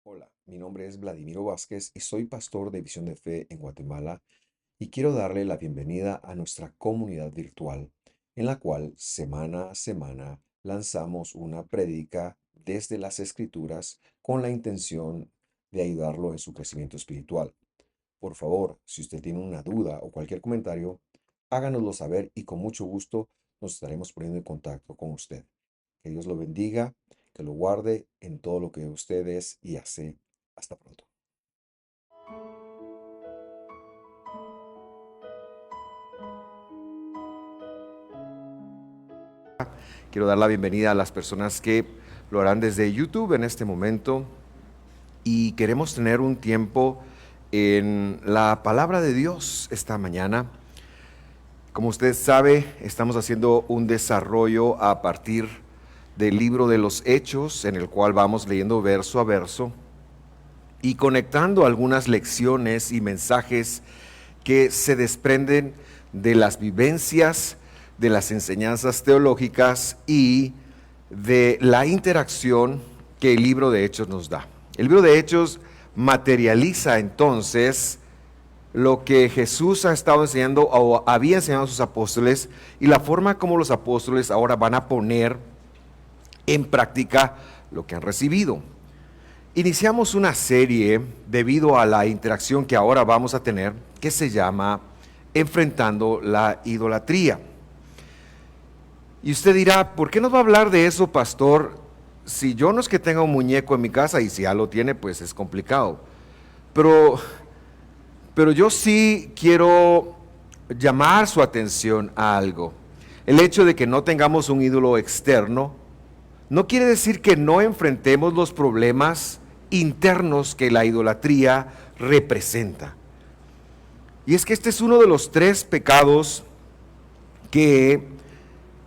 Hola, mi nombre es Vladimiro Vázquez y soy pastor de Visión de Fe en Guatemala y quiero darle la bienvenida a nuestra comunidad virtual en la cual semana a semana lanzamos una prédica desde las Escrituras con la intención de ayudarlo en su crecimiento espiritual. Por favor, si usted tiene una duda o cualquier comentario, háganoslo saber y con mucho gusto nos estaremos poniendo en contacto con usted. Que Dios lo bendiga, que lo guarde en todo lo que usted es y hace. Hasta pronto. Quiero dar la bienvenida a las personas que lo harán desde YouTube en este momento y queremos tener un tiempo en la palabra de Dios esta mañana. Como usted sabe, estamos haciendo un desarrollo a partir del libro de los Hechos, en el cual vamos leyendo verso a verso y conectando algunas lecciones y mensajes que se desprenden de las vivencias, de las enseñanzas teológicas y de la interacción que el libro de Hechos nos da. El libro de Hechos materializa entonces lo que Jesús ha estado enseñando o había enseñado a sus apóstoles y la forma como los apóstoles ahora van a poner en práctica lo que han recibido. Iniciamos una serie debido a la interacción que ahora vamos a tener que se llama Enfrentando la idolatría. Y usted dirá, ¿por qué nos va a hablar de eso, pastor? Si yo no es que tenga un muñeco en mi casa y si ya lo tiene, pues es complicado. Pero yo sí quiero llamar su atención a algo. El hecho de que no tengamos un ídolo externo no quiere decir que no enfrentemos los problemas internos que la idolatría representa. Y es que este es uno de los 3 pecados que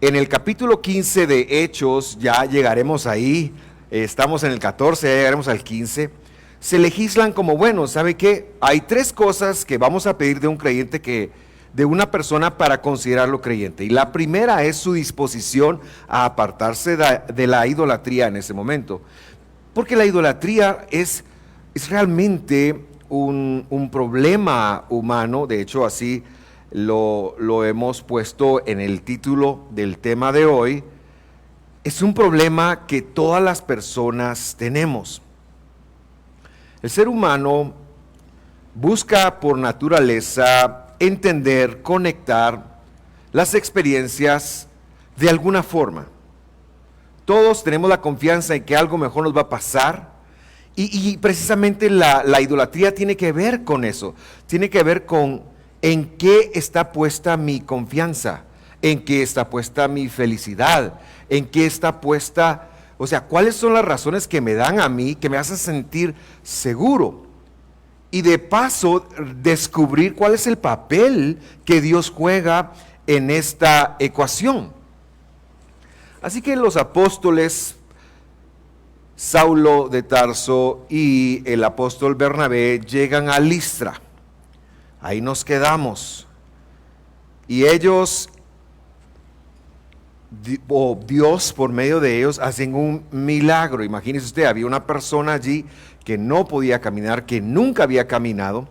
en el capítulo 15 de Hechos, ya llegaremos ahí, estamos en el 14, ya llegaremos al 15, se legislan como, bueno, ¿sabe qué? Hay 3 cosas que vamos a pedir de un creyente de una persona para considerarlo creyente. Y la primera es su disposición a apartarse de la idolatría en ese momento. Porque la idolatría es realmente un problema humano, de hecho así lo hemos puesto en el título del tema de hoy. Es un problema que todas las personas tenemos. El ser humano busca por naturaleza entender, conectar las experiencias de alguna forma. Todos tenemos la confianza en que algo mejor nos va a pasar y precisamente la idolatría tiene que ver con eso, tiene que ver con en qué está puesta mi confianza, en qué está puesta mi felicidad, en qué está puesta, o sea, cuáles son las razones que me dan a mí, que me hacen sentir seguro. Y de paso descubrir cuál es el papel que Dios juega en esta ecuación. Así que los apóstoles Saulo de Tarso y el apóstol Bernabé llegan a Listra. Ahí nos quedamos. Y ellos, o Dios por medio de ellos, hacen un milagro. Imagínese usted, había una persona allí que no podía caminar, que nunca había caminado.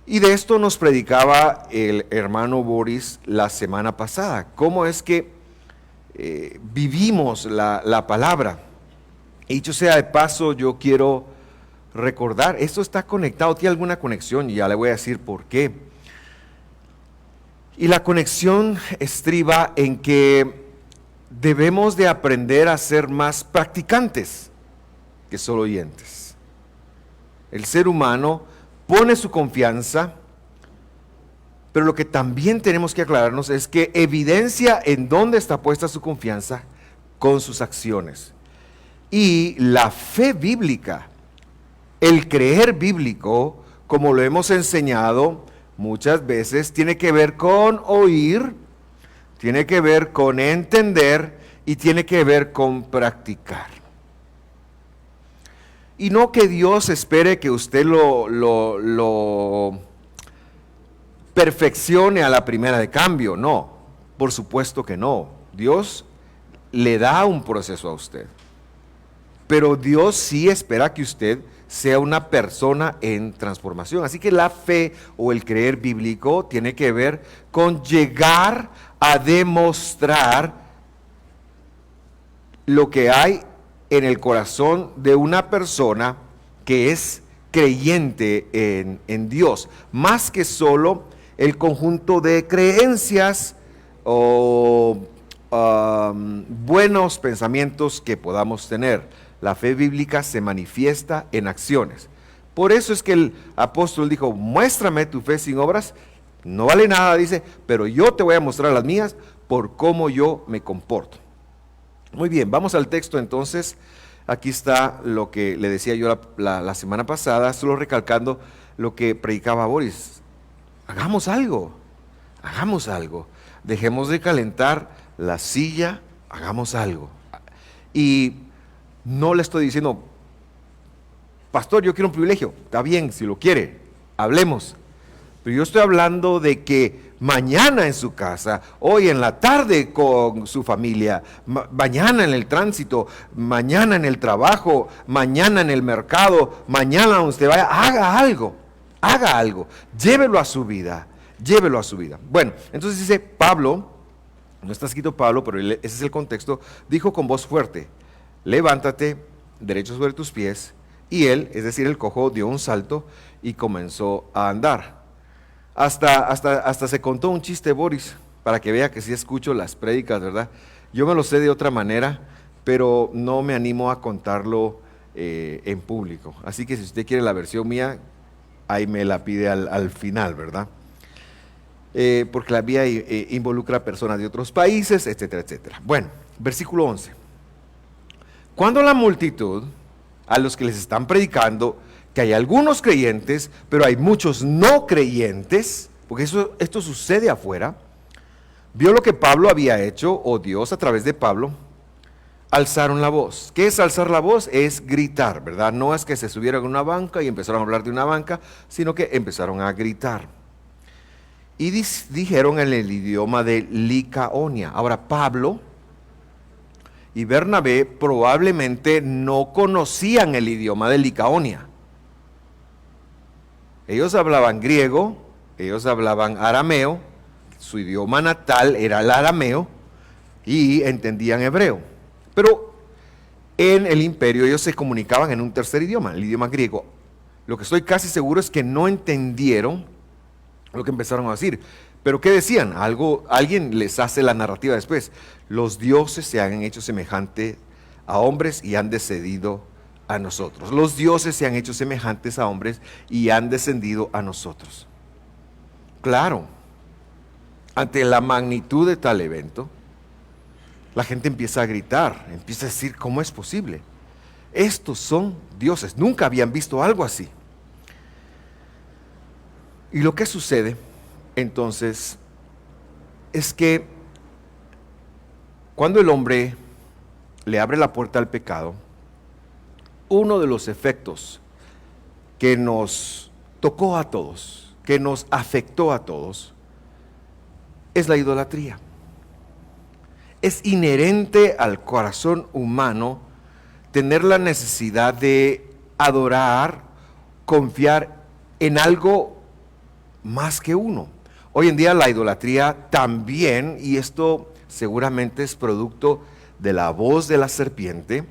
Y de esto nos predicaba el hermano Boris la semana pasada. ¿Cómo es que vivimos la palabra? Y dicho sea de paso, yo quiero recordar, esto está conectado, tiene alguna conexión y ya le voy a decir por qué. Y la conexión estriba en que debemos de aprender a ser más practicantes que solo oyentes. El ser humano pone su confianza, pero lo que también tenemos que aclararnos es que evidencia en dónde está puesta su confianza con sus acciones. Y la fe bíblica, el creer bíblico, como lo hemos enseñado muchas veces, tiene que ver con oír, tiene que ver con entender y tiene que ver con practicar. Y no que Dios espere que usted lo perfeccione a la primera de cambio, no, por supuesto que no. Dios le da un proceso a usted. pero Dios sí espera que usted sea una persona en transformación. Así que la fe o el creer bíblico tiene que ver con llegar a demostrar lo que hay en el corazón de una persona que es creyente en Dios, más que solo el conjunto de creencias o buenos pensamientos que podamos tener. La fe bíblica se manifiesta en acciones. Por eso es que el apóstol dijo, muéstrame tu fe sin obras, no vale nada, dice, pero yo te voy a mostrar las mías por cómo yo me comporto. Muy bien, vamos al texto entonces. Aquí está lo que le decía yo la semana pasada, solo recalcando lo que predicaba Boris. Hagamos algo, dejemos de calentar la silla, hagamos algo. Y no le estoy diciendo, pastor, yo quiero un privilegio, está bien, si lo quiere, hablemos. Pero yo estoy hablando de que mañana en su casa, hoy en la tarde con su familia, mañana en el tránsito, mañana en el trabajo, mañana en el mercado, mañana donde usted vaya, haga algo, llévelo a su vida. Bueno, entonces dice Pablo, no está escrito Pablo, pero ese es el contexto, dijo con voz fuerte, levántate, derecho sobre tus pies, y él, es decir, el cojo, dio un salto y comenzó a andar. Hasta se contó un chiste, Boris, para que vea que sí escucho las prédicas, ¿verdad? Yo me lo sé de otra manera, pero no me animo a contarlo en público. Así que si usted quiere la versión mía, ahí me la pide al final, ¿verdad? Porque la mía involucra a personas de otros países, etcétera, etcétera. Bueno, versículo 11. Cuando la multitud, a los que les están predicando, que hay algunos creyentes, pero hay muchos no creyentes, porque esto sucede afuera, vio lo que Pablo había hecho, o Dios a través de Pablo, alzaron la voz. ¿Qué es alzar la voz? Es gritar, ¿verdad? No es que se subieran a una banca y empezaron a hablar de una banca, sino que empezaron a gritar. Y dijeron en el idioma de Licaonia. Ahora, Pablo y Bernabé probablemente no conocían el idioma de Licaonia. Ellos hablaban griego, ellos hablaban arameo, su idioma natal era el arameo y entendían hebreo. Pero en el imperio ellos se comunicaban en un tercer idioma, el idioma griego. Lo que estoy casi seguro es que no entendieron lo que empezaron a decir. Pero ¿qué decían? Alguien les hace la narrativa después. Los dioses se han hecho semejantes a hombres y han descendido a nosotros. Los dioses se han hecho semejantes a hombres y han descendido a nosotros. Claro, ante la magnitud de tal evento, la gente empieza a gritar, empieza a decir, ¿cómo es posible? Estos son dioses, nunca habían visto algo así. Y lo que sucede entonces es que cuando el hombre le abre la puerta al pecado, uno de los efectos que nos tocó a todos, que nos afectó a todos, es la idolatría. Es inherente al corazón humano tener la necesidad de adorar, confiar en algo más que uno. Hoy en día la idolatría también, y esto seguramente es producto de la voz de la serpiente,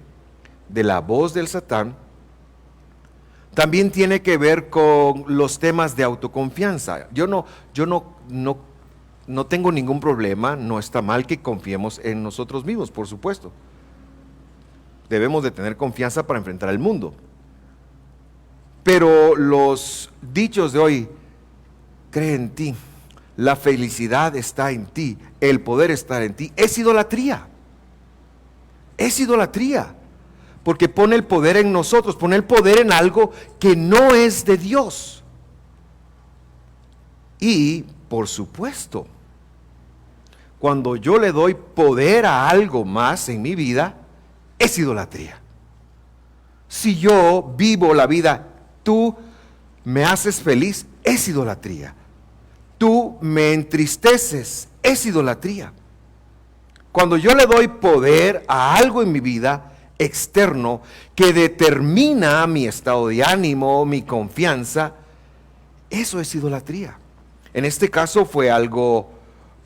de la voz del Satán, también tiene que ver con los temas de autoconfianza. Yo no tengo ningún problema, no está mal que confiemos en nosotros mismos, por supuesto. Debemos de tener confianza para enfrentar el mundo. Pero los dichos de hoy, cree en ti, la felicidad está en ti, el poder está en ti, es idolatría. Es idolatría. Porque pone el poder en nosotros, pone el poder en algo que no es de Dios. Y, por supuesto, cuando yo le doy poder a algo más en mi vida, es idolatría. Si yo vivo la vida, tú me haces feliz, es idolatría. Tú me entristeces, es idolatría. Cuando yo le doy poder a algo en mi vida, externo que determina mi estado de ánimo, mi confianza, eso es idolatría. En este caso fue algo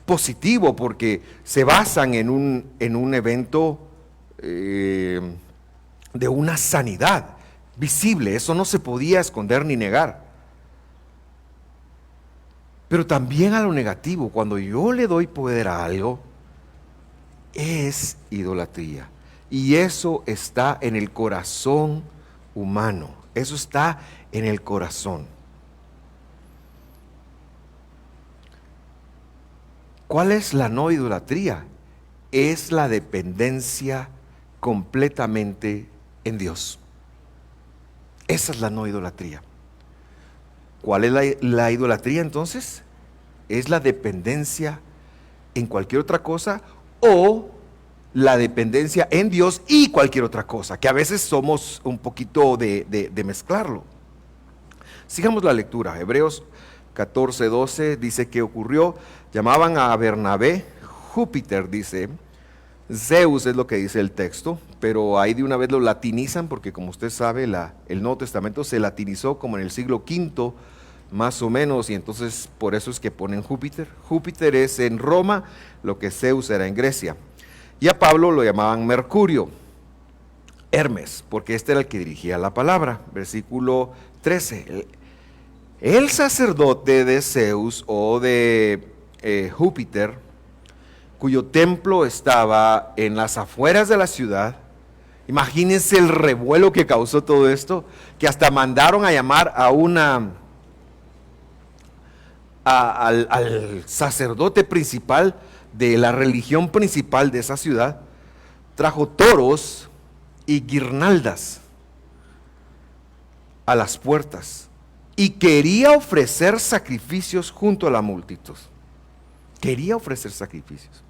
positivo porque se basan en un evento de una sanidad visible. Eso no se podía esconder ni negar. Pero también a lo negativo, cuando yo le doy poder a algo, es idolatría. Y eso está en el corazón humano. Eso está en el corazón. ¿Cuál es la no idolatría? Es la dependencia completamente en Dios. Esa es la no idolatría. ¿Cuál es la idolatría entonces? Es la dependencia en cualquier otra cosa o la dependencia en Dios y cualquier otra cosa, que a veces somos un poquito de mezclarlo. Sigamos la lectura. Hebreos 14:12 dice que ocurrió, llamaban a Bernabé Júpiter, dice. Zeus es lo que dice el texto, pero ahí de una vez lo latinizan porque como usted sabe el Nuevo Testamento se latinizó como en el siglo V más o menos, y entonces por eso es que ponen Júpiter. Júpiter es en Roma lo que Zeus era en Grecia, y a Pablo lo llamaban Mercurio, Hermes, porque este era el que dirigía la palabra. Versículo 13, el sacerdote de Zeus o de Júpiter, cuyo templo estaba en las afueras de la ciudad. Imagínense el revuelo que causó todo esto, que hasta mandaron a llamar al sacerdote principal de la religión principal de esa ciudad. Trajo toros y guirnaldas a las puertas y quería ofrecer sacrificios junto a la multitud. Quería ofrecer sacrificios.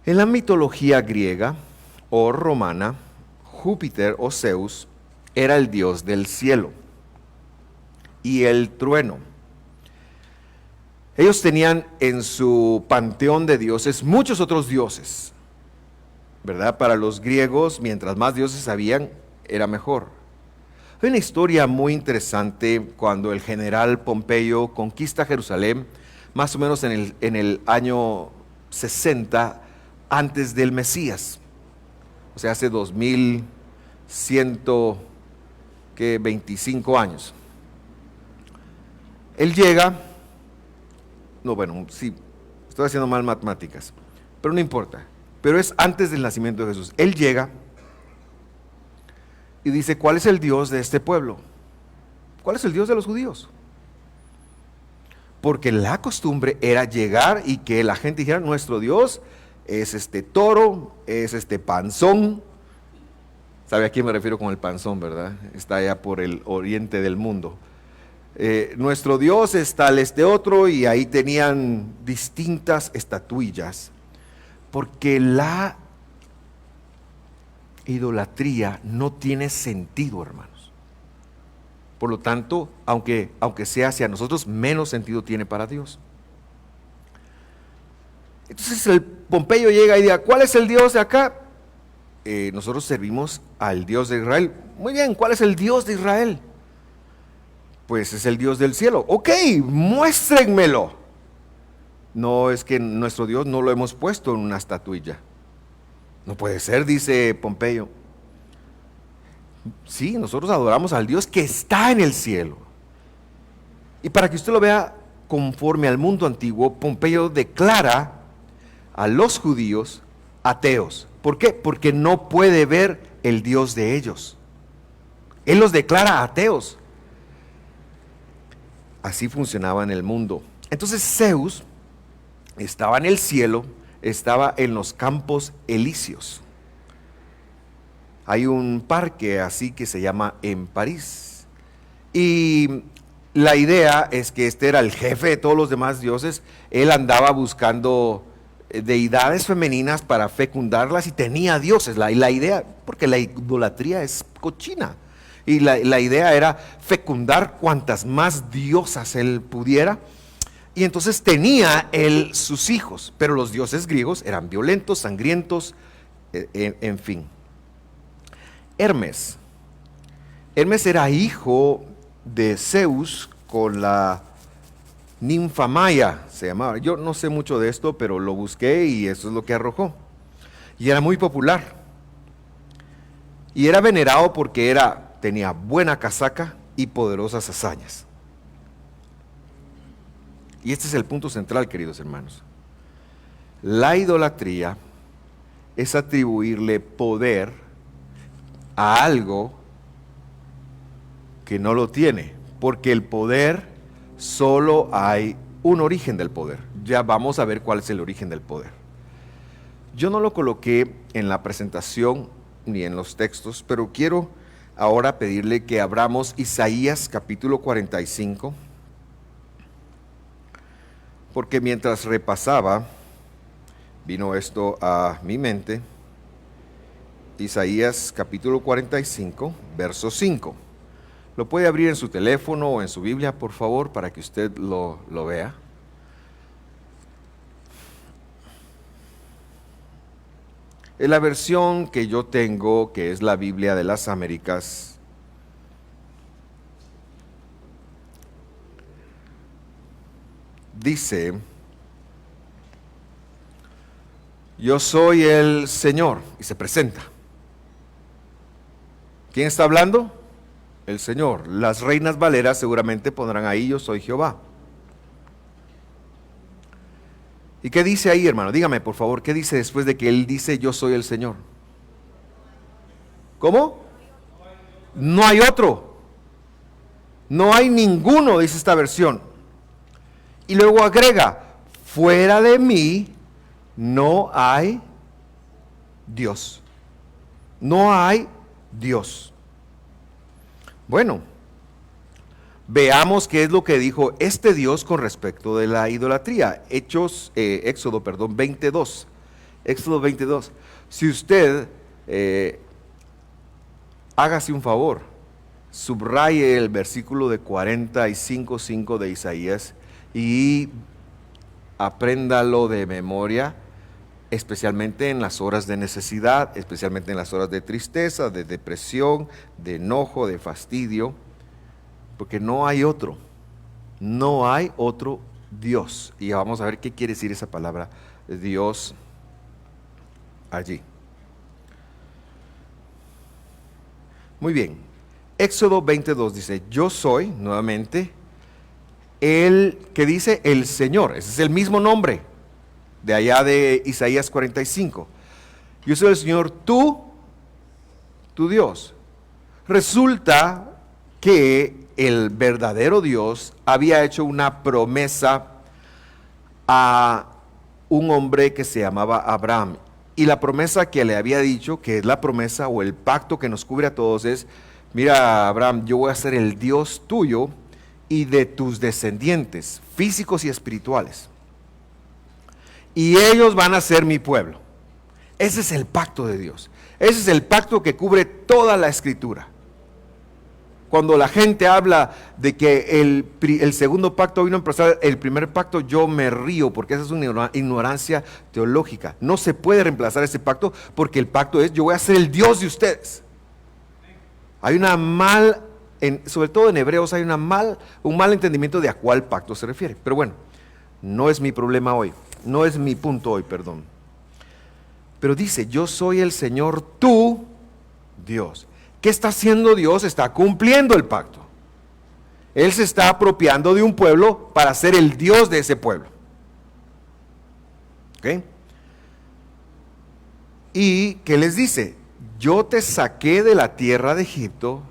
En la mitología griega o romana, Júpiter o Zeus era el dios del cielo y el trueno. Ellos tenían en su panteón de dioses muchos otros dioses, ¿verdad? Para los griegos, mientras más dioses habían, era mejor. Hay una historia muy interesante cuando el general Pompeyo conquista Jerusalén, más o menos en el año 60 antes del Mesías, o sea, hace 2125 años. Él llega, sí, estoy haciendo mal matemáticas, pero no importa, pero es antes del nacimiento de Jesús. Él llega y dice, ¿cuál es el Dios de este pueblo? ¿Cuál es el Dios de los judíos? Porque la costumbre era llegar y que la gente dijera, nuestro Dios es este toro, es este panzón. ¿Sabe a quién me refiero con el panzón, verdad? Está allá por el oriente del mundo. Nuestro Dios es tal este otro, y ahí tenían distintas estatuillas, porque la idolatría no tiene sentido, hermanos. Por lo tanto, aunque sea hacia nosotros, menos sentido tiene para Dios. Entonces el Pompeyo llega y dice, ¿cuál es el Dios de acá? Nosotros servimos al Dios de Israel. Muy bien, ¿cuál es el Dios de Israel? Pues es el Dios del cielo. Ok, muéstrenmelo. No, es que nuestro Dios no lo hemos puesto en una estatuilla. No puede ser, dice Pompeyo. Sí, nosotros adoramos al Dios que está en el cielo. Y para que usted lo vea conforme al mundo antiguo, Pompeyo declara a los judíos ateos. ¿Por qué? Porque no puede ver el Dios de ellos. Él los declara ateos. Así funcionaba en el mundo. Entonces Zeus estaba en el cielo, estaba en los campos elíseos. Hay un parque así que se llama en París. Y la idea es que este era el jefe de todos los demás dioses. Él andaba buscando deidades femeninas para fecundarlas y tenía dioses. La idea, porque la idolatría es cochina. Y la idea era fecundar cuantas más diosas él pudiera. Y entonces tenía él sus hijos. Pero los dioses griegos eran violentos, sangrientos, en fin. Hermes. Hermes era hijo de Zeus con la ninfa Maya, se llamaba. Yo no sé mucho de esto, pero lo busqué y eso es lo que arrojó. Y era muy popular. Y era venerado porque tenía buena casaca y poderosas hazañas. Y este es el punto central, queridos hermanos. La idolatría es atribuirle poder a algo que no lo tiene, porque el poder, solo hay un origen del poder. Ya vamos a ver cuál es el origen del poder. Yo no lo coloqué en la presentación ni en los textos, pero quiero ahora pedirle que abramos Isaías capítulo 45, porque mientras repasaba, vino esto a mi mente. Isaías capítulo 45, verso 5. Lo puede abrir en su teléfono o en su Biblia, por favor, para que usted lo vea. En la versión que yo tengo, que es la Biblia de las Américas, dice: yo soy el Señor, y se presenta. ¿Quién está hablando? El Señor. Las reinas valeras seguramente pondrán ahí: yo soy Jehová. ¿Y qué dice ahí, hermano? Dígame, por favor, ¿qué dice después de que él dice yo soy el Señor? ¿Cómo? No hay otro. No hay ninguno, dice esta versión. Y luego agrega: fuera de mí no hay Dios. No hay Dios. Bueno, veamos qué es lo que dijo este Dios con respecto de la idolatría. Éxodo 22. Éxodo 22. Si usted hágase un favor, subraye el versículo de 45:5 de Isaías y apréndalo de memoria, especialmente en las horas de necesidad, especialmente en las horas de tristeza, de depresión, de enojo, de fastidio, porque no hay otro Dios. Y vamos a ver qué quiere decir esa palabra Dios allí. Muy bien, Éxodo 22 dice: yo soy, nuevamente, el que dice el Señor. Ese es el mismo nombre de allá de Isaías 45. Yo soy el Señor, tu Dios. Resulta que el verdadero Dios había hecho una promesa a un hombre que se llamaba Abraham. Y la promesa que le había dicho, que es la promesa o el pacto que nos cubre a todos, es: mira, Abraham, yo voy a ser el Dios tuyo y de tus descendientes, físicos y espirituales. Y ellos van a ser mi pueblo. Ese es el pacto de Dios. Ese es el pacto que cubre toda la Escritura. Cuando la gente habla de que el segundo pacto vino a reemplazar el primer pacto, yo me río, porque esa es una ignorancia teológica. No se puede reemplazar ese pacto, porque el pacto es: yo voy a ser el Dios de ustedes. Hay sobre todo en Hebreos, hay un mal entendimiento de a cuál pacto se refiere. Pero bueno, no es mi problema hoy. No es mi punto hoy, perdón. Pero dice: yo soy el Señor tu Dios. ¿Qué está haciendo Dios? Está cumpliendo el pacto. Él se está apropiando de un pueblo para ser el Dios de ese pueblo. ¿Ok? ¿Y qué les dice? Yo te saqué de la tierra de Egipto,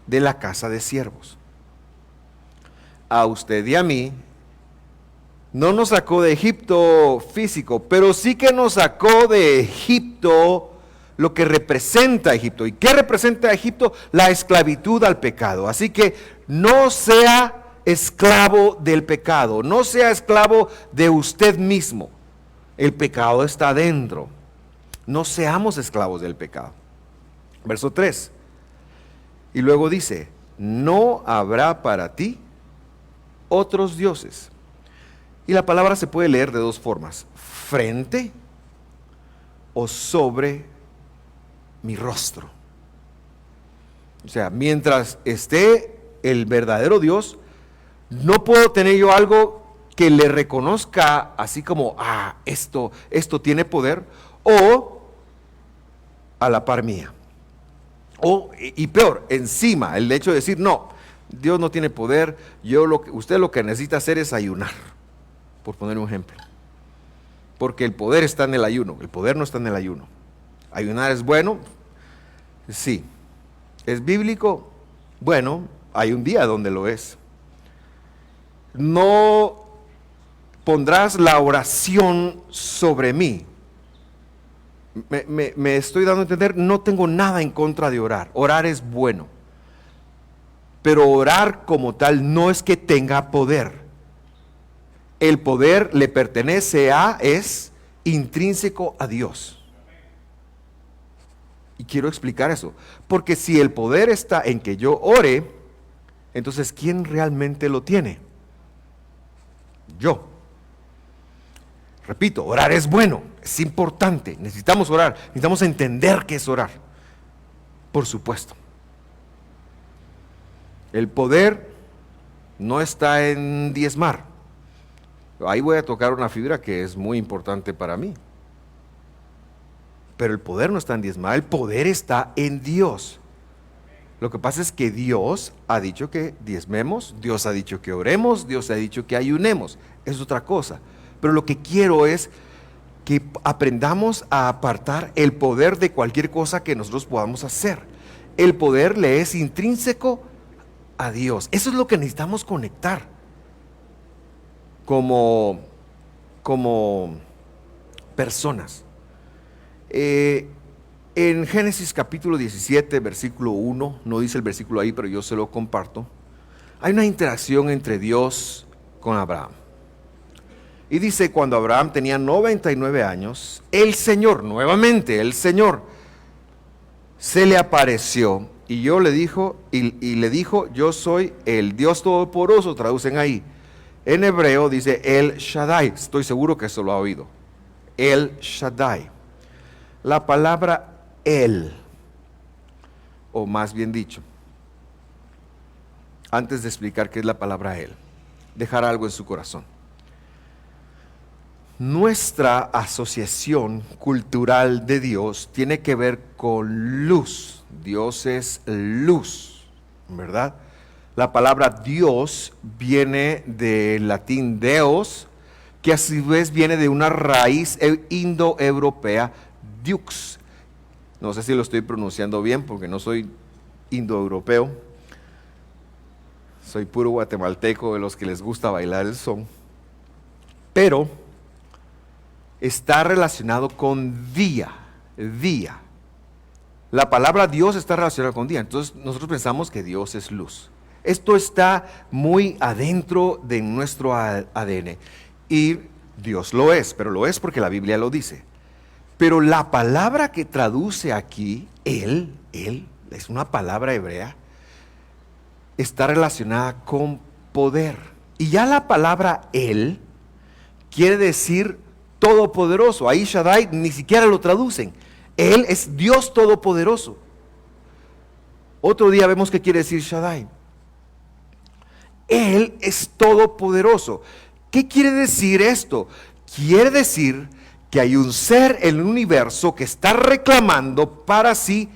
de la casa de siervos. A usted y a mí no nos sacó de Egipto físico, pero sí que nos sacó de Egipto lo que representa Egipto. ¿Y qué representa Egipto? La esclavitud al pecado. Así que no sea esclavo del pecado, no sea esclavo de usted mismo. El pecado está adentro. No seamos esclavos del pecado. Verso 3. Y luego dice: no habrá para ti otros dioses. Y la palabra se puede leer de dos formas: frente o sobre mi rostro. O sea, mientras esté el verdadero Dios, no puedo tener yo algo que le reconozca así como, esto tiene poder, o a la par mía. Y peor, encima, el hecho de decir, no, Dios no tiene poder, usted lo que necesita hacer es ayunar, por poner un ejemplo. Porque el poder está en el ayuno, el poder no está en el ayuno. ¿Ayunar es bueno? Sí. ¿Es bíblico? Bueno, hay un día donde lo es. No pondrás la oración sobre mí. Me estoy dando a entender, no tengo nada en contra de orar. Orar es bueno. Pero orar como tal no es que tenga poder. El poder le pertenece es intrínseco a Dios. Y quiero explicar eso. Porque si el poder está en que yo ore, entonces ¿quién realmente lo tiene? Yo. Repito, orar es bueno, es importante, necesitamos orar, necesitamos entender qué es orar. Por supuesto. El poder no está en diezmar. Ahí voy a tocar una fibra que es muy importante para mí. Pero el poder no está en diezmar, el poder está en Dios. Lo que pasa es que Dios ha dicho que diezmemos, Dios ha dicho que oremos, Dios ha dicho que ayunemos. Es otra cosa. Pero lo que quiero es que aprendamos a apartar el poder de cualquier cosa que nosotros podamos hacer. El poder le es intrínseco a Dios. Eso es lo que necesitamos conectar como personas. En Génesis capítulo 17, versículo 1, no dice el versículo ahí, pero yo se lo comparto. Hay una interacción entre Dios con Abraham. Y dice, cuando Abraham tenía 99 años, el Señor, nuevamente el Señor, se le apareció y le dijo, yo soy el Dios Todopoderoso, traducen ahí. En hebreo dice El Shaddai, estoy seguro que eso lo ha oído. El Shaddai. La palabra El, o más bien dicho, antes de explicar qué es la palabra El, dejar algo en su corazón. Nuestra asociación cultural de Dios tiene que ver con luz. Dios es luz, ¿verdad? La palabra Dios viene del latín Deos, que a su vez viene de una raíz indoeuropea, Dux. No sé si lo estoy pronunciando bien porque no soy indoeuropeo. Soy puro guatemalteco de los que les gusta bailar el son. Pero está relacionado con día. La palabra Dios está relacionada con día. Entonces nosotros pensamos que Dios es luz. Esto está muy adentro de nuestro ADN. Y Dios lo es, pero lo es porque la Biblia lo dice. Pero la palabra que traduce aquí, Él, es una palabra hebrea, está relacionada con poder. Y ya la palabra Él quiere decir todopoderoso. Ahí Shaddai ni siquiera lo traducen. Él es Dios todopoderoso. Otro día vemos qué quiere decir Shaddai. Él es todopoderoso. ¿Qué quiere decir esto? Quiere decir que hay un ser en el universo que está reclamando para sí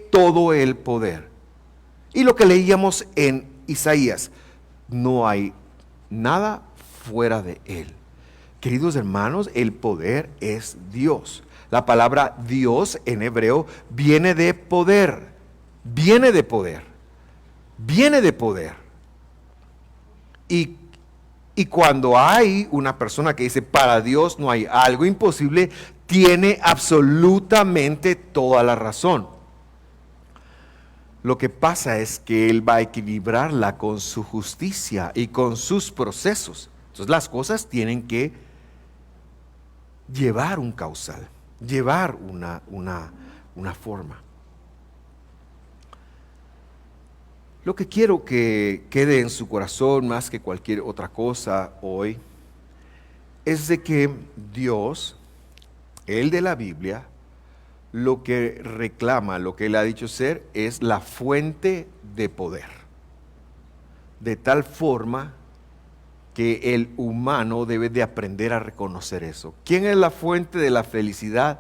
todo el poder. Y lo que leíamos en Isaías, no hay nada fuera de Él. Queridos hermanos, el poder es Dios. La palabra Dios en hebreo viene de poder, viene de poder. Y cuando hay una persona que dice, para Dios no hay algo imposible, tiene absolutamente toda la razón. Lo que pasa es que Él va a equilibrarla con su justicia y con sus procesos. Entonces las cosas tienen que llevar un causal, llevar una forma. Lo que quiero que quede en su corazón más que cualquier otra cosa hoy es de que Dios, el de la Biblia, lo que reclama, lo que él ha dicho ser, es la fuente de poder. De tal forma que el humano debe de aprender a reconocer eso. ¿Quién es la fuente de la felicidad?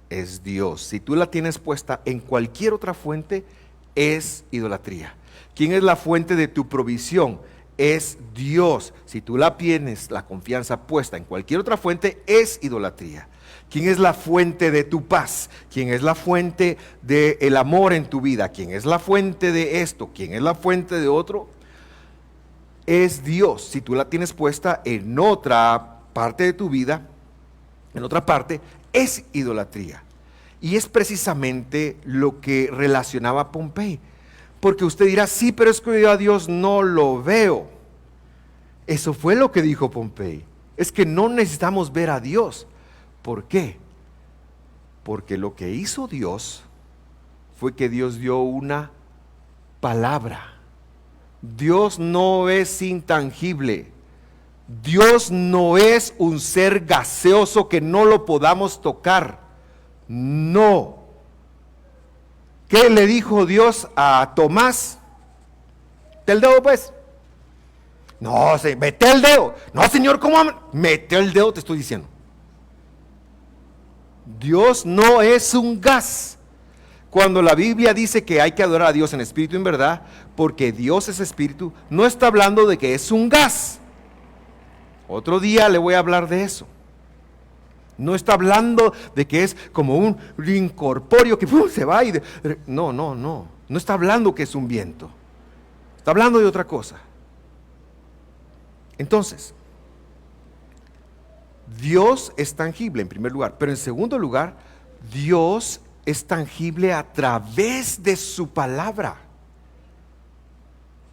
Es Dios. Si tú la tienes puesta en cualquier otra fuente, es idolatría. ¿Quién es la fuente de tu provisión? Es Dios. Si tú la tienes, la confianza puesta en cualquier otra fuente, es idolatría. ¿Quién es la fuente de tu paz? ¿Quién es la fuente del amor en tu vida? ¿Quién es la fuente de esto? ¿Quién es la fuente de otro? Es Dios. Si tú la tienes puesta en otra parte de tu vida, en otra parte, es idolatría. Y es precisamente lo que relacionaba Pompey. Porque usted dirá, sí, pero es que yo a Dios no lo veo. Eso fue lo que dijo Pompey. Es que no necesitamos ver a Dios. ¿Por qué? Porque lo que hizo Dios fue que Dios dio una palabra. Dios no es intangible. Dios no es un ser gaseoso que no lo podamos tocar. No. ¿Qué le dijo Dios a Tomás? Mete el dedo, pues. No, mete el dedo. No, Señor, ¿cómo? Mete el dedo, te estoy diciendo. Dios no es un gas. Cuando la Biblia dice que hay que adorar a Dios en espíritu y en verdad, porque Dios es espíritu, no está hablando de que es un gas. Otro día le voy a hablar de eso. No está hablando de que es como un incorpóreo que se va y no está hablando que es un viento. Está hablando de otra cosa. Entonces, Dios es tangible en primer lugar, pero en segundo lugar, Dios es tangible a través de su palabra.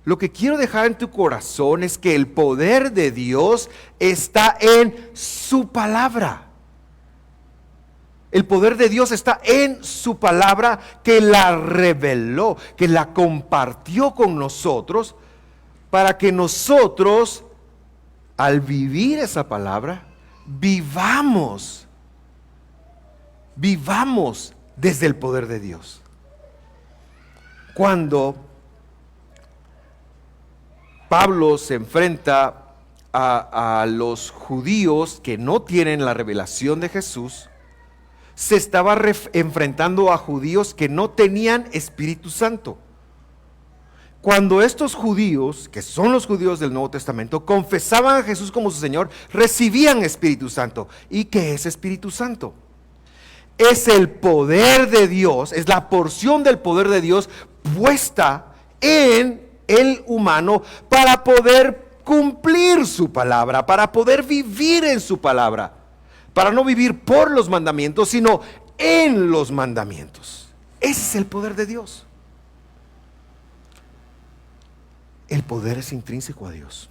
Lo que quiero dejar en tu corazón es que el poder de Dios está en su palabra. El poder de Dios está en su palabra, que la reveló, que la compartió con nosotros, para que nosotros, al vivir esa palabra, vivamos desde el poder de Dios. Cuando Pablo se enfrenta a los judíos que no tienen la revelación de Jesús, se estaba enfrentando a judíos que no tenían Espíritu Santo. Cuando estos judíos, que son los judíos del Nuevo Testamento, confesaban a Jesús como su Señor, recibían Espíritu Santo. ¿Y qué es Espíritu Santo? Es el poder de Dios, es la porción del poder de Dios puesta en el humano para poder cumplir su palabra, para poder vivir en su palabra, para no vivir por los mandamientos, sino en los mandamientos. Ese es el poder de Dios. El poder es intrínseco a Dios.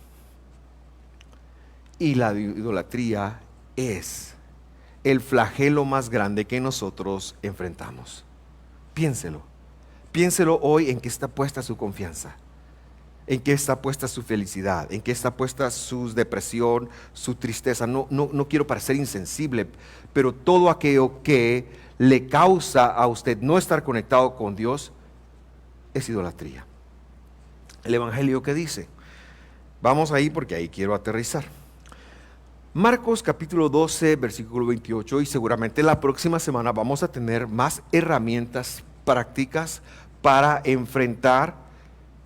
Y la idolatría es el flagelo más grande que nosotros enfrentamos. Piénselo. Piénselo hoy en qué está puesta su confianza, en qué está puesta su felicidad, en qué está puesta su depresión, su tristeza. No quiero parecer insensible, pero todo aquello que le causa a usted no estar conectado con Dios es idolatría. El Evangelio que dice, vamos ahí porque ahí quiero aterrizar. Marcos capítulo 12, versículo 28, y seguramente la próxima semana vamos a tener más herramientas prácticas para enfrentar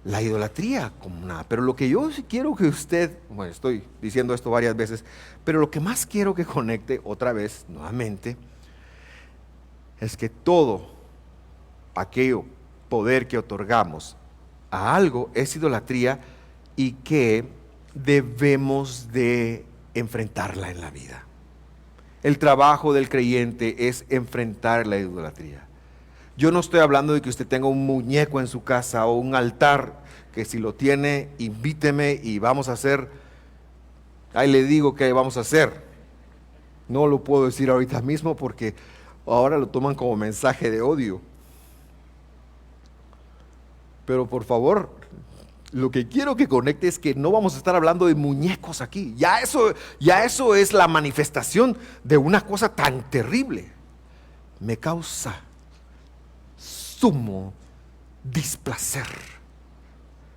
la idolatría como nada. Pero lo que yo quiero que usted, bueno, estoy diciendo esto varias veces, pero lo que más quiero que conecte otra vez, nuevamente, es que todo aquello poder que otorgamos a algo es idolatría y que debemos de enfrentarla en la vida. El trabajo del creyente es enfrentar la idolatría. Yo no estoy hablando de que usted tenga un muñeco en su casa o un altar, que si lo tiene, invíteme y vamos a hacer, ahí le digo qué vamos a hacer. No lo puedo decir ahorita mismo porque ahora lo toman como mensaje de odio. Pero por favor, lo que quiero que conecte es que no vamos a estar hablando de muñecos aquí. Ya eso es la manifestación de una cosa tan terrible. me causa sumo displacer.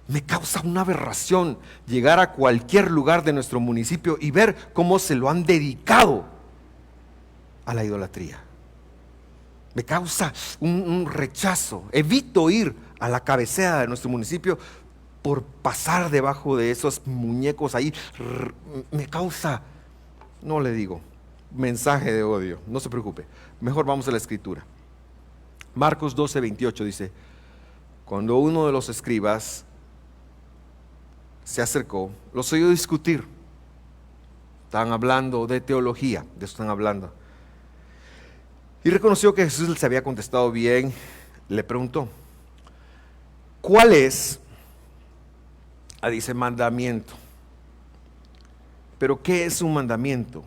Me causa una aberración llegar a cualquier lugar de nuestro municipio y ver cómo se lo han dedicado a la idolatría. Me causa un rechazo. Evito ir a la cabecera de nuestro municipio por pasar debajo de esos muñecos ahí. Me causa, no le digo, mensaje de odio. No se preocupe. Mejor vamos a la escritura. Marcos 12:28 dice: cuando uno de los escribas se acercó, los oyó discutir. Estaban hablando de teología, de eso están hablando. Y reconoció que Jesús les había contestado bien. Le preguntó: ¿cuál es? Dice mandamiento. Pero ¿qué es un mandamiento?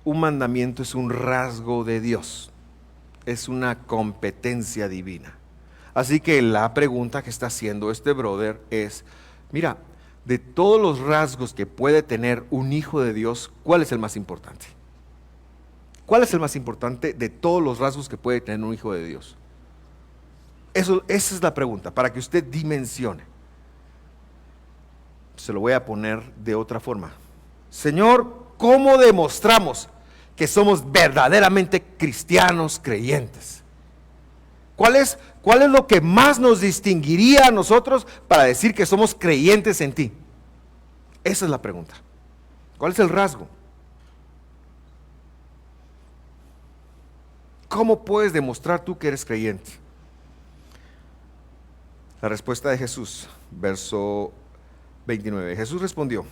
Un mandamiento es un rasgo de Dios. Es una competencia divina. Así que la pregunta que está haciendo este brother es: mira, de todos los rasgos que puede tener un hijo de Dios, ¿cuál es el más importante? ¿Cuál es el más importante de todos los rasgos que puede tener un hijo de Dios? Esa es la pregunta, para que usted dimensione. Se lo voy a poner de otra forma. Señor, ¿cómo demostramos que somos verdaderamente cristianos creyentes? ¿Cuál es lo que más nos distinguiría a nosotros para decir que somos creyentes en ti? Esa es la pregunta. ¿Cuál es el rasgo? ¿Cómo puedes demostrar tú que eres creyente? La respuesta de Jesús, verso 29. Jesús respondió: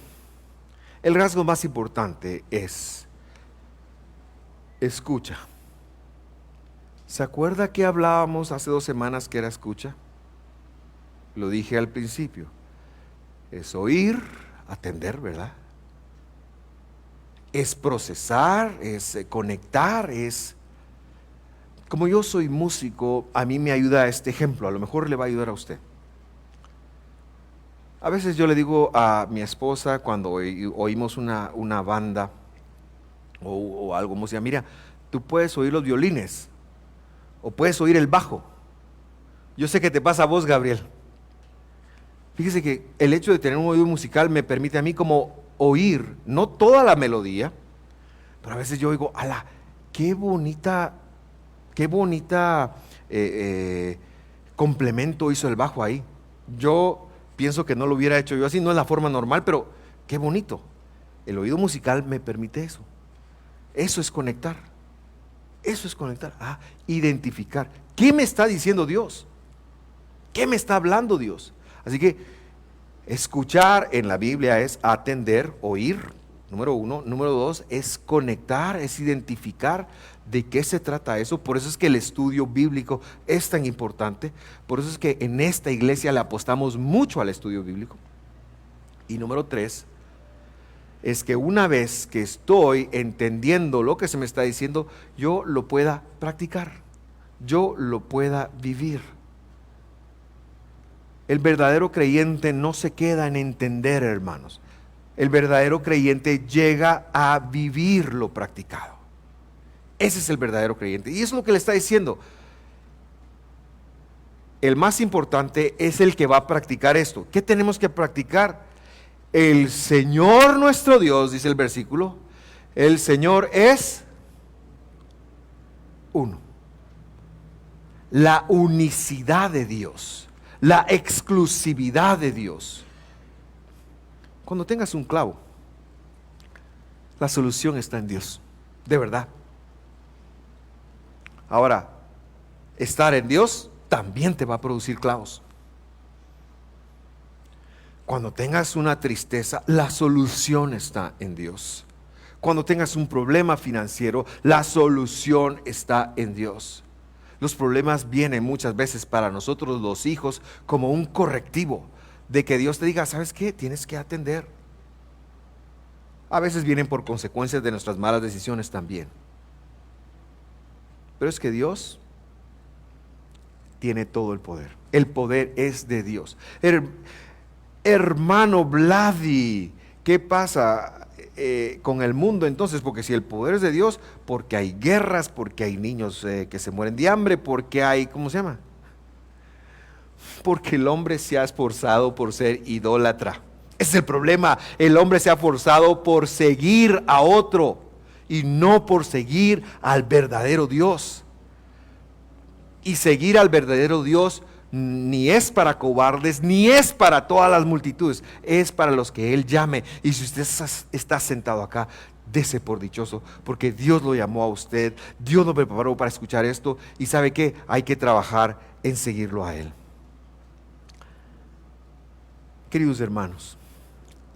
el rasgo más importante es escucha. ¿Se acuerda que hablábamos hace 2 semanas que era escucha? Lo dije al principio. Es oír, atender, ¿verdad? Es procesar, es conectar, es... Como yo soy músico, a mí me ayuda este ejemplo, a lo mejor le va a ayudar a usted. A veces yo le digo a mi esposa cuando oímos una banda o algo, música: mira, tú puedes oír los violines o puedes oír el bajo. Yo sé que te pasa a vos, Gabriel. Fíjese que el hecho de tener un oído musical me permite a mí como oír, no toda la melodía, pero a veces yo oigo: ala, qué bonita complemento hizo el bajo ahí. Yo pienso que no lo hubiera hecho yo así, no es la forma normal, pero qué bonito. El oído musical me permite eso. Eso es conectar. Eso es conectar. Identificar. ¿Qué me está diciendo Dios? ¿Qué me está hablando Dios? Así que escuchar en la Biblia es atender, oír, número 1. Número 2 es conectar, es identificar de qué se trata eso. Por eso es que el estudio bíblico es tan importante. Por eso es que en esta iglesia le apostamos mucho al estudio bíblico. Y número 3 es que una vez que estoy entendiendo lo que se me está diciendo, yo lo pueda practicar, yo lo pueda vivir. El verdadero creyente no se queda en entender, hermanos. El verdadero creyente llega a vivir lo practicado. Ese es el verdadero creyente. Y eso es lo que le está diciendo. El más importante es el que va a practicar esto. ¿Qué tenemos que practicar? El Señor nuestro Dios, dice el versículo, el Señor es uno. La unicidad de Dios, la exclusividad de Dios. Cuando tengas un clavo, la solución está en Dios, de verdad. Ahora, estar en Dios también te va a producir clavos. Cuando tengas una tristeza, la solución está en Dios. Cuando tengas un problema financiero, la solución está en Dios. Los problemas vienen muchas veces para nosotros los hijos como un correctivo de que Dios te diga: ¿sabes qué? Tienes que atender. A veces vienen por consecuencias de nuestras malas decisiones también. Pero es que Dios tiene todo el poder. El poder es de Dios. Hermano Vladi, ¿qué pasa? con el mundo entonces? Porque si el poder es de Dios, porque hay guerras, porque hay niños que se mueren de hambre, porque hay, ¿cómo se llama? Porque el hombre se ha esforzado por ser idólatra. Ese es el problema. El hombre se ha esforzado por seguir a otro y no por seguir al verdadero Dios. Y seguir al verdadero Dios ni es para cobardes, ni es para todas las multitudes, es para los que Él llame. Y si usted está sentado acá, dese por dichoso, porque Dios lo llamó a usted, Dios lo preparó para escuchar esto, y ¿sabe qué? Hay que trabajar en seguirlo a Él. Queridos hermanos,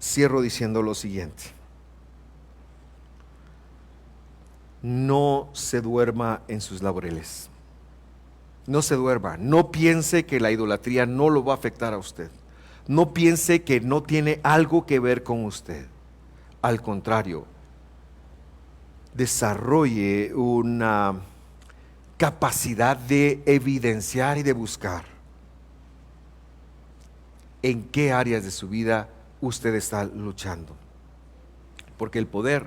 cierro diciendo lo siguiente: no se duerma en sus laureles. No se duerma, no piense que la idolatría no lo va a afectar a usted. No piense que no tiene algo que ver con usted. Al contrario, desarrolle una capacidad de evidenciar y de buscar en qué áreas de su vida usted está luchando. Porque el poder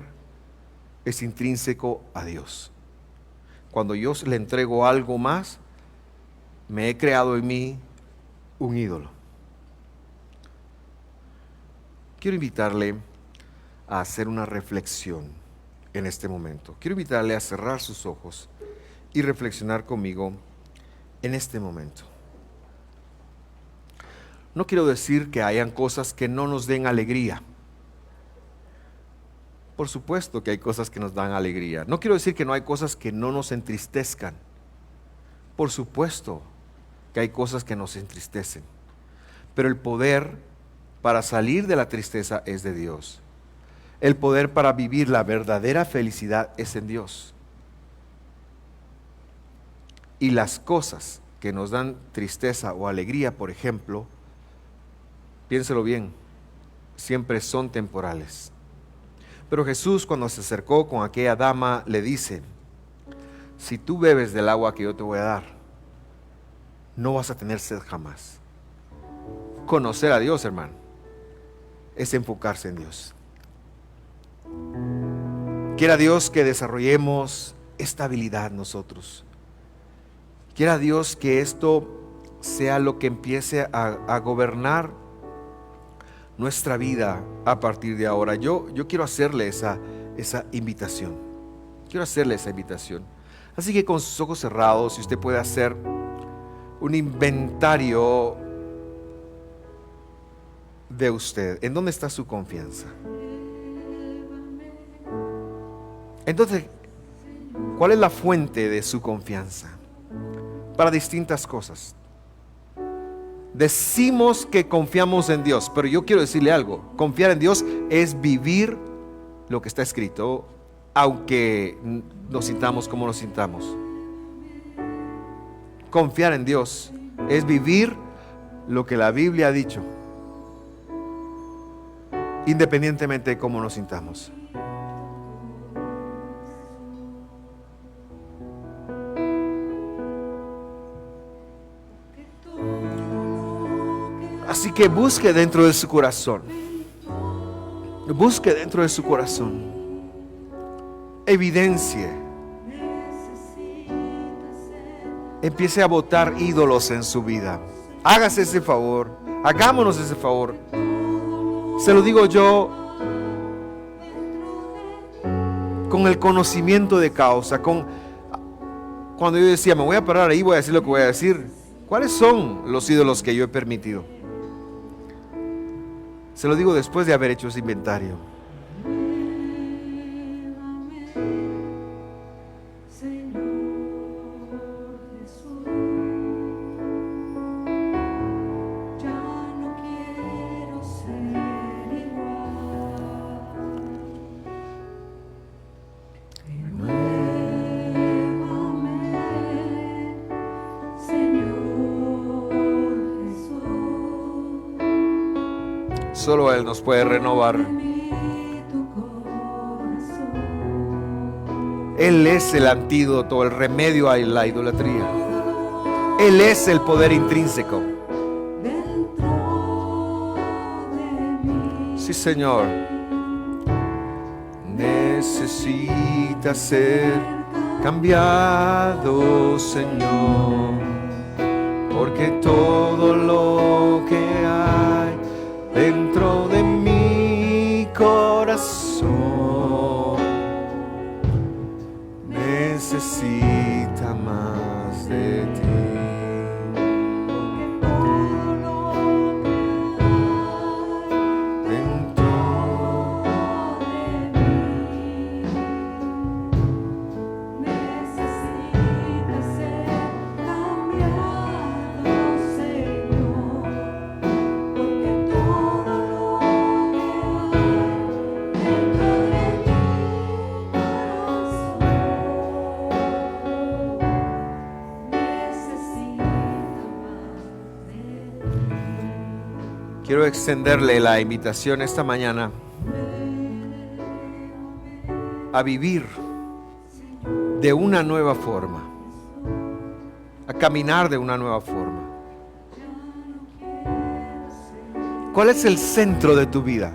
es intrínseco a Dios. Cuando yo le entrego algo más, me he creado en mí un ídolo. Quiero invitarle a hacer una reflexión en este momento. Quiero invitarle a cerrar sus ojos y reflexionar conmigo en este momento. No quiero decir que hayan cosas que no nos den alegría. Por supuesto que hay cosas que nos dan alegría. No quiero decir que no hay cosas que no nos entristezcan. Por supuesto que hay cosas que nos entristecen, pero el poder para salir de la tristeza es de Dios. El poder para vivir la verdadera felicidad es en Dios. Y las cosas que nos dan tristeza o alegría, por ejemplo, piénselo bien, siempre son temporales. Pero Jesús, cuando se acercó con aquella dama, le dice: si tú bebes del agua que yo te voy a dar, no vas a tener sed jamás. Conocer a Dios, hermano, es enfocarse en Dios. Quiera Dios que desarrollemos esta habilidad nosotros. Quiera Dios que esto sea lo que empiece a gobernar nuestra vida a partir de ahora. Yo quiero hacerle esa invitación. Quiero hacerle esa invitación. Así que con sus ojos cerrados, si usted puede hacer un inventario de usted. ¿En dónde está su confianza? Entonces, ¿cuál es la fuente de su confianza? Para distintas cosas. Decimos que confiamos en Dios, pero yo quiero decirle algo. Confiar en Dios es vivir lo que está escrito, aunque nos sintamos como nos sintamos. Confiar en Dios es vivir lo que la Biblia ha dicho, independientemente de cómo nos sintamos. Así que busque dentro de su corazón. Busque dentro de su corazón. Evidencie. Empiece a botar ídolos en su vida. Hágase ese favor. Hagámonos ese favor. Se lo digo yo con el conocimiento de causa. Cuando yo decía, me voy a parar ahí, voy a decir lo que voy a decir. ¿Cuáles son los ídolos que yo he permitido? Se lo digo después de haber hecho ese inventario. Solo Él nos puede renovar. Él es el antídoto, el remedio a la idolatría. Él es el poder intrínseco. Sí, Señor. necesita ser cambiado, Señor, porque todo lo que hay dentro de mi corazón necesita más de ti. Quiero extenderle la invitación esta mañana a vivir de una nueva forma, a caminar de una nueva forma. ¿Cuál es el centro de tu vida?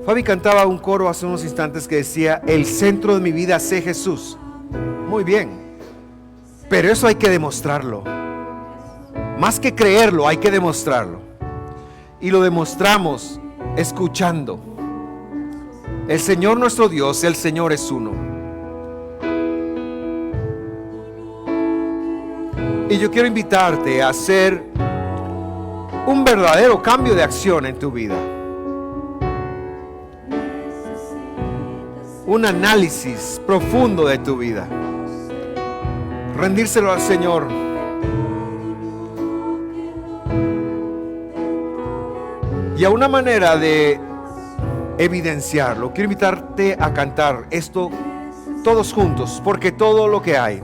Fabi cantaba un coro hace unos instantes que decía: el centro de mi vida es Jesús. Muy bien, pero eso hay que demostrarlo. Más que creerlo, hay que demostrarlo. Y lo demostramos escuchando. El Señor nuestro Dios, el Señor es uno. Y yo quiero invitarte a hacer un verdadero cambio de acción en tu vida. Un análisis profundo de tu vida. Rendírselo al Señor. Y a una manera de evidenciarlo, quiero invitarte a cantar esto todos juntos, porque todo lo que hay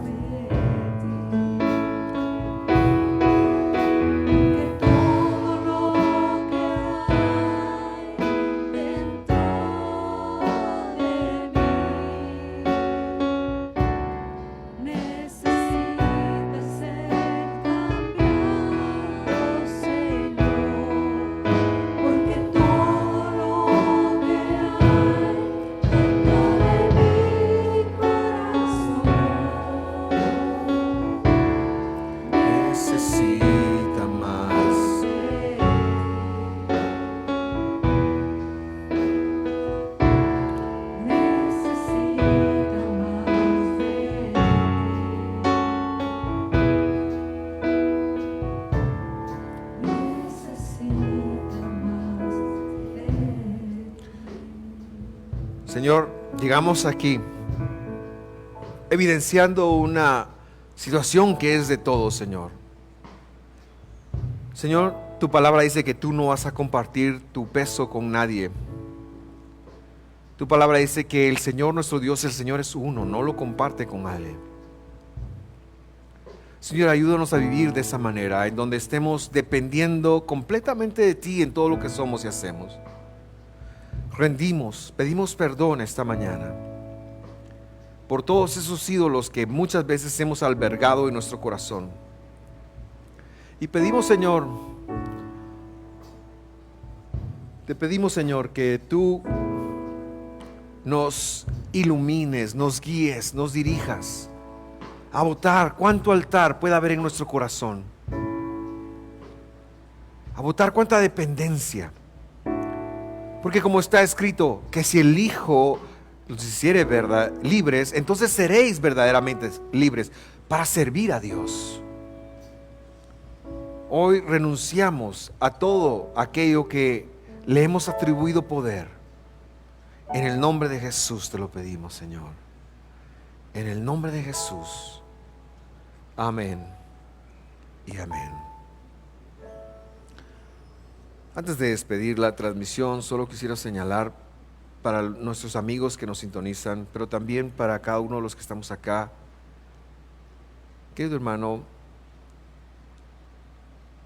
Señor, llegamos aquí evidenciando una situación que es de todos, Señor. Señor, tu palabra dice que tú no vas a compartir tu peso con nadie. Tu palabra dice que el Señor nuestro Dios, el Señor es uno, no lo comparte con nadie. Señor, ayúdanos a vivir de esa manera, en donde estemos dependiendo completamente de ti en todo lo que somos y hacemos. Pedimos perdón esta mañana por todos esos ídolos que muchas veces hemos albergado en nuestro corazón. Y pedimos, Señor, te pedimos, Señor, que tú nos ilumines, nos guíes, nos dirijas a botar cuánto altar puede haber en nuestro corazón, a botar cuánta dependencia. Porque como está escrito, que si el Hijo los hiciere libres, entonces seréis verdaderamente libres para servir a Dios. Hoy renunciamos a todo aquello que le hemos atribuido poder. En el nombre de Jesús te lo pedimos, Señor. En el nombre de Jesús. Amén y amén. Antes de despedir la transmisión, solo quisiera señalar para nuestros amigos que nos sintonizan, pero también para cada uno de los que estamos acá. Querido hermano,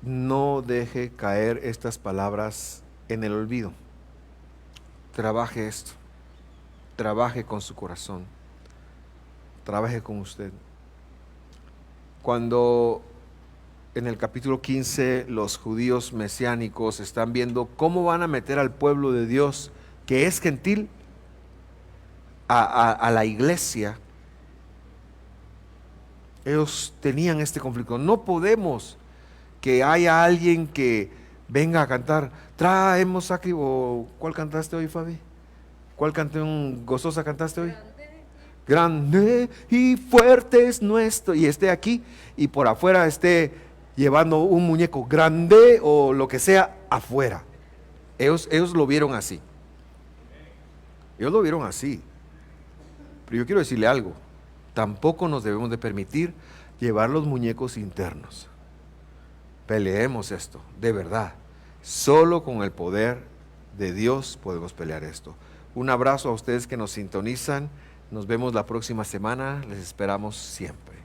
no deje caer estas palabras en el olvido. Trabaje esto, trabaje con su corazón, trabaje con usted. Cuando en el capítulo 15 los judíos mesiánicos están viendo cómo van a meter al pueblo de Dios que es gentil, a la iglesia, ellos tenían este conflicto. No podemos que haya alguien que venga a cantar, traemos aquí, o ¿cuál cantaste hoy, Fabi? ¿Cuál canción gozosa cantaste hoy? Grande y fuerte es nuestro, y esté aquí, y por afuera esté llevando un muñeco grande o lo que sea afuera. Ellos lo vieron así. Ellos lo vieron así. Pero yo quiero decirle algo. Tampoco nos debemos de permitir llevar los muñecos internos. Peleemos esto, de verdad. Solo con el poder de Dios podemos pelear esto. Un abrazo a ustedes que nos sintonizan. Nos vemos la próxima semana. Les esperamos siempre.